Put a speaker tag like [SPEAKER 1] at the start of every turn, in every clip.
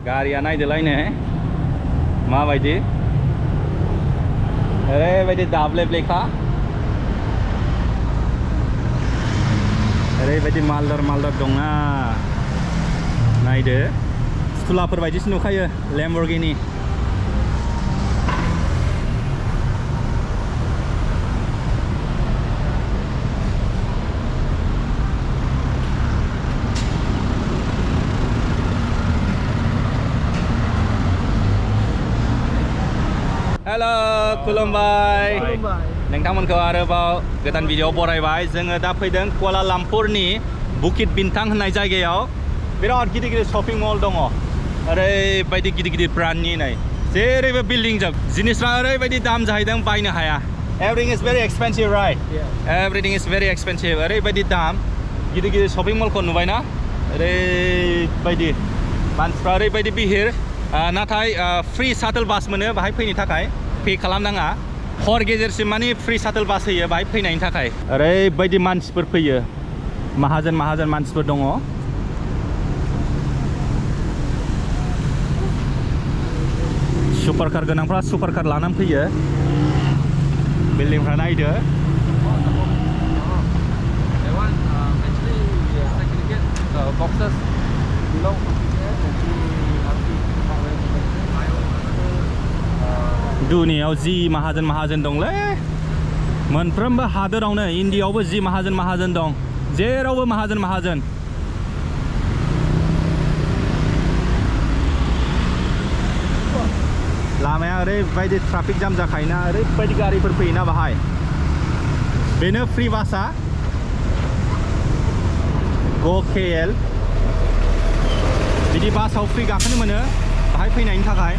[SPEAKER 1] गारिया नायदोलाय ने माबायदि ओरैबायदि दाब्लेब्लेखा ओरैबायदि मालदार दं ना नायदो सुलाफोर बायदिसो नुखायो लेम्बरगिनि हेलो खुलुमबाय नोंथांमोनखौ आरोबाव गोदान भिडिअ बरायबाय जोङो दा फैदों कुआला लामपुरनि बुकित बिन्तां होननाय जायगायाव बिराद गिदिर शपिं मल दङ ओरैबायदि गिदिर ब्रान्डनि नै जेरैबो बिल्डिं जोब जिनिसफ्रा ओरैबायदि दाम जाहैदों बायनो हाया everything is very expensive right everything is very expensive ओरैबायदि दाम गिदिर शपिं मलखौ नुबायना ओरैबायदि मानसिफ्रा ओरैबायदि बिहिर नाथाय फ्रि शाटल बास मोनो बाहाय फैनो थाखाय पे खालामनाङा हर गेजेरसिम माने फ्रि शाटल बास होयो बाहाय फैनायनि थाखाय ओरैबायदि मानसिफोर फैयो माहाजोन मानसिफोर दङ सुपार कार गोनांफ्रा सुपार कार लानानै फैयो बिल्डिंफ्रा नायदो दुनियाव जि माहाजोन दंलै मोनफ्रोमबो हादोरावनो इन्डियायावबो जि माहाजोन दं जेरावबो माहाजोन लामाया ओरैबायदि ट्राफिक जाम जाखायोना ओरैबायदि गारिफोर फैयोना बाहाय बेनो फ्रि बासआ गो केएल बिदि बासाव फ्रि गाखोनो मोनो बाहाय फैनायनि थाखाय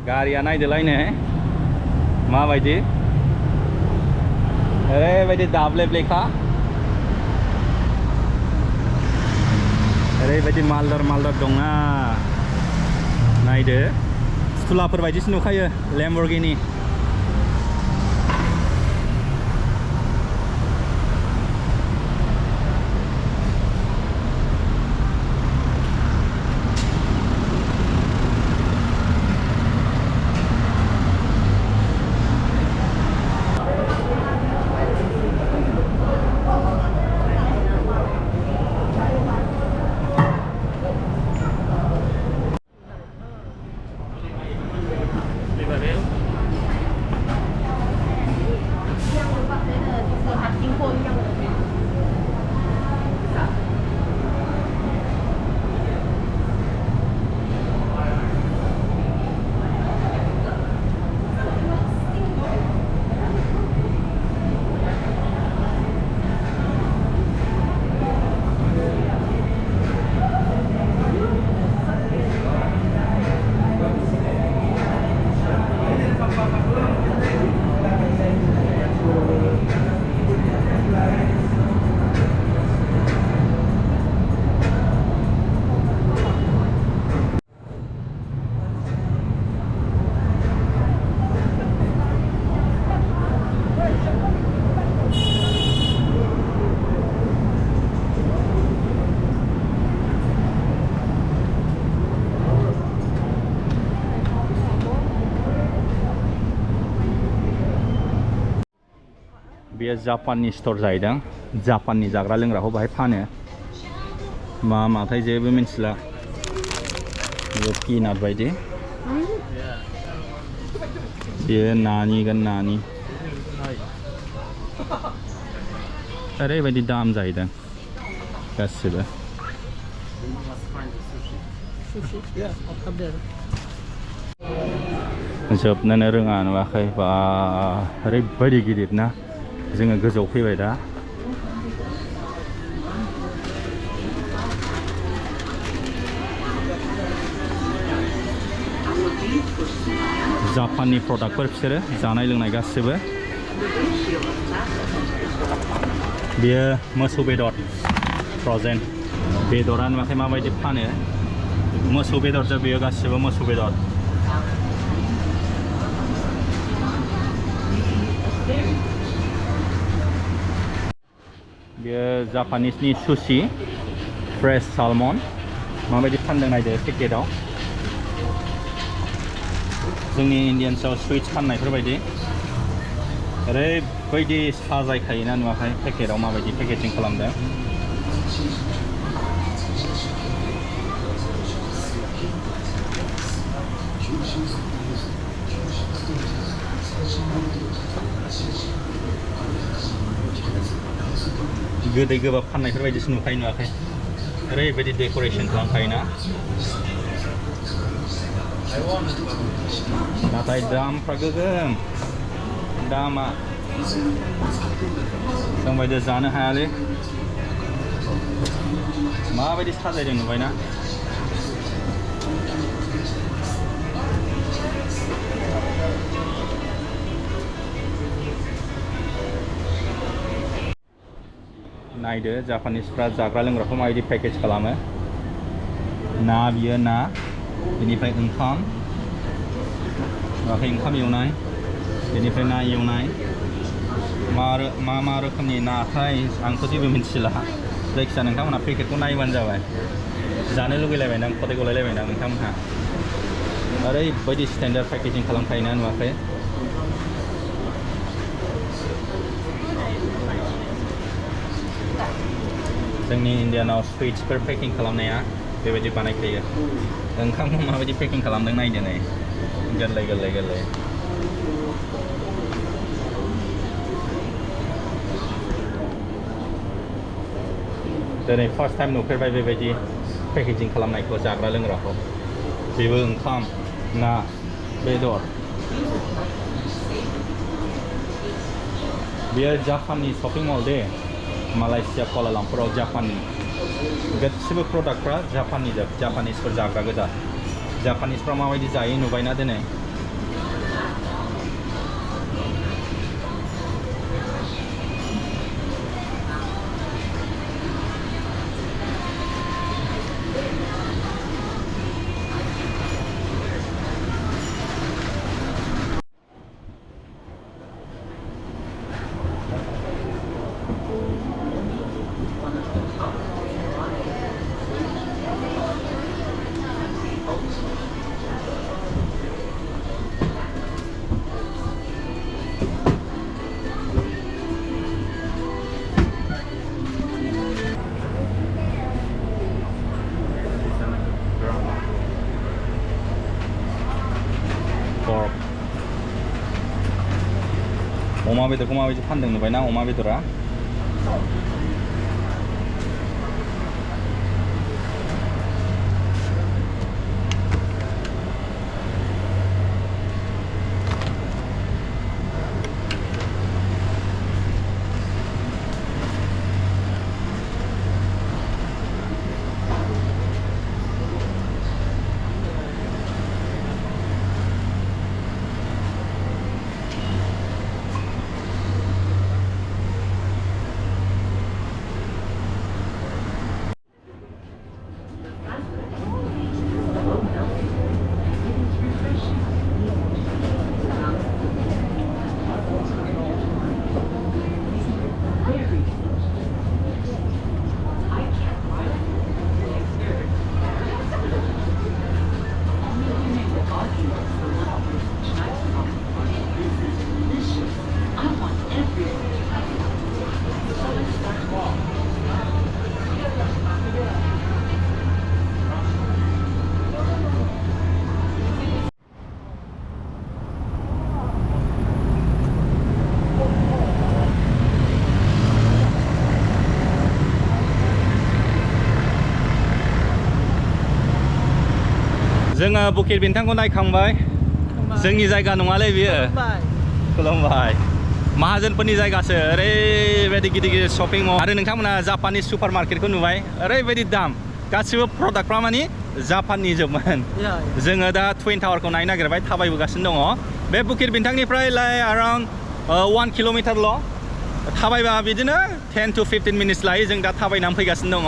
[SPEAKER 1] गारिया नायदोलाय ने माबायदि ओरैबायदि दाब्लेब्लेखा ओरैबायदि मालदार दं ना नायदो सुलाफोर बायदिसो नुखायो लेम्बरगिनि बेयो जापाननि स्टोर जाहैदों जापाननि जाग्रा लोंग्राखौ बाहाय फानो मा माथाय जेबो मिन्थिला बेयो पिनाट बायदि बेयो नानि ओरैबायदि दाम जाहैदों गासिबो जोबनोनो रोङा नुवाखै बा ओरैबायदि गिदिर ना जोङो गोजौआव फैबाय दा जापाननि प्रडाक्टफोर बिसोरो जानाय लोंनाय गासिबो बेयो मोसौ बेदर फ्र'जेन बेदरा नुवाखै माबायदि फानो मोसौ बेदरजों बेयो गासिबो मोसौ बेदर बेयो जापानिसनि सुशि फ्रेश सालमन माबायदि फानदों नायदो पेकेटाव जोंनि इन्डियान्सआव स्वीट्स फाननायफोर बायदि ओरैबायदि साजायखायोना नुवाखै पेकेटाव माबायदि पेकेजिं खालामदों गोदै गोबाब फाननायफोर बायदिसो नुखायो नुवाखै ओरैबायदि डेक'रेसन खालामखायोना नाथाय दामफ्रा गोगोम दामा जोंबायदि जानो हायालै माबायदि साजायदों नुबायना नायदो जापानिसफ्रा जाग्रा लोंग्राखौ माबायदि पेकेज खालामो ना बियो ना बेनिफ्राय ओंखाम नुवाखै ओंखाम एवनाय बेनिफ्राय ना एवनाय मा रोखोमनि नाथाय आंथ' जेबो मिन्थिला जायखिजाया नोंथांमोनहा पेकेटखौ नायबानो जाबाय जानो लुगैलायबायदां खदै गलायलायबायदां नोंथांमोनहा ओरैबायदि स्टेन्डार्ड पेकेजिं खालामखायोना नुवाखै जोंनि इन्डियानाव स्वीट्सफोर पेकिं खालामनाया बेबायदि बानायखायो ओंखामखौ माबायदि पेकिं खालामदों नायदो नै गोरलै दिनै फार्स्ट टाइम नुफेरबाय बेबायदि पेकेजिं खालामनायखौ जाग्रा लोंग्राखौ बेबो ओंखाम ना बेदर बेयो जापाननि शपिं मल दे मालयसिया कुआला लामपुराव जापाननि गासिबो प्रडाक्टफ्रा जापाननि जापानिसफोर जाग्रा गोजा जापानिसफ्रा माबायदि जायो नुबायना दिनै अमा बेदरखौ माबायदि फानदों नुबायना अमा बेदरा जोङो बुकिट बिन्टांखौ नायखांबाय जोंनि जायगा नङालै बियो खुलुमबाय माहाजोनफोरनि जायगासो ओरैबायदि गिदिर गिदिर शपिं मल आरो नोंथांमोना जापानिस सुपार मार्केटखौ नुबाय ओरैबायदि दाम गासिबो प्रडाक्टफ्रा मानि जापाननि जोबमोन जोङो दा टुइन टावारखौ नायनो नागिरबाय थाबायबोगासिनो दङ बे बुकिट बिन्टांनिफ्राय अराउन्ड 1 किल'मिटारल' थाबायबा बिदिनो 10 to 15 मिनिट्स लायो जों दा थाबायनानै फैगासिनो दङ